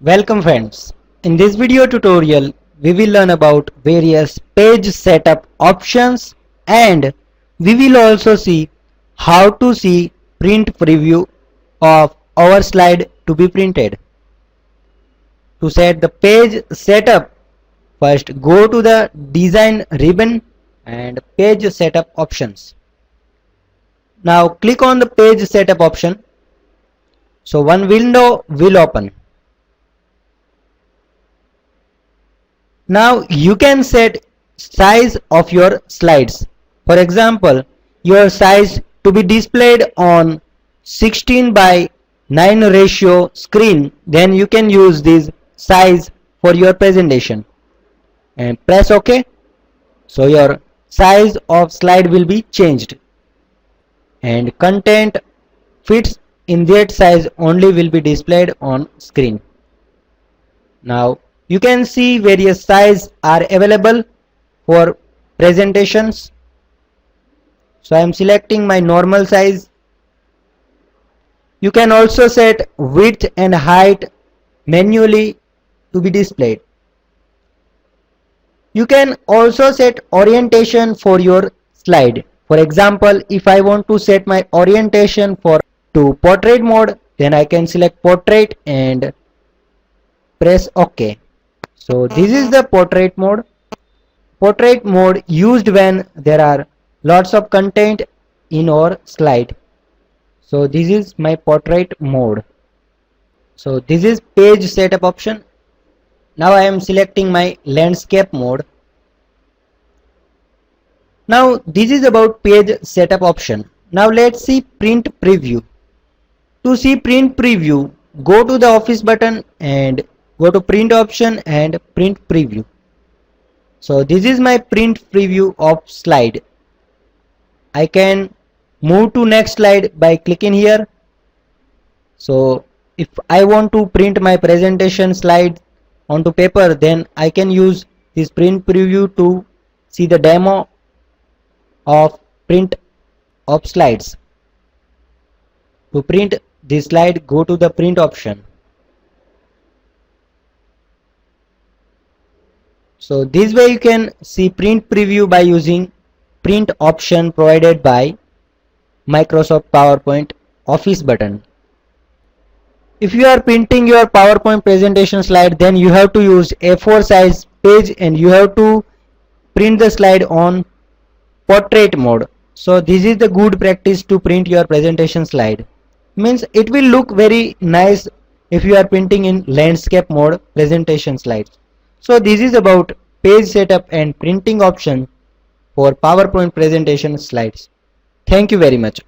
Welcome friends. In this video tutorial, we will learn about various page setup options and we will also see how to see print preview of our slide to be printed. To set the page setup, first go to the design ribbon and page setup options. Now click on the page setup option. So one window will open. Now you can set size of your slides. For example, your size to be displayed on 16 by 9 ratio screen, then you can use this size for your presentation and press OK. So your size of slide will be changed and content fits in that size only will be displayed on screen. Now you can see various sizes are available for presentations. So I am selecting my normal size. You can also set width and height manually to be displayed. You can also set orientation for your slide. For example, if I want to set my orientation to portrait mode, then I can select portrait and press OK. So this is the portrait mode. Portrait mode used when there are lots of content in our slide. So this is my portrait mode. So this is page setup option. Now I am selecting my landscape mode. Now this is about page setup option. Now let's see print preview. To see print preview, go to the office button and go to print option and print preview. So this is my print preview of slide. I can move to next slide by clicking here. So if I want to print my presentation slide onto paper, then I can use this print preview to see the demo of print of slides. To print this slide, go to the print option. So this way you can see print preview by using print option provided by Microsoft PowerPoint Office button. If you are printing your PowerPoint presentation slide, then you have to use A4 size page and you have to print the slide on portrait mode. So this is the good practice to print your presentation slide. Means it will look very nice if you are printing in landscape mode presentation slides. So this is about page setup and printing option for PowerPoint presentation slides. Thank you very much.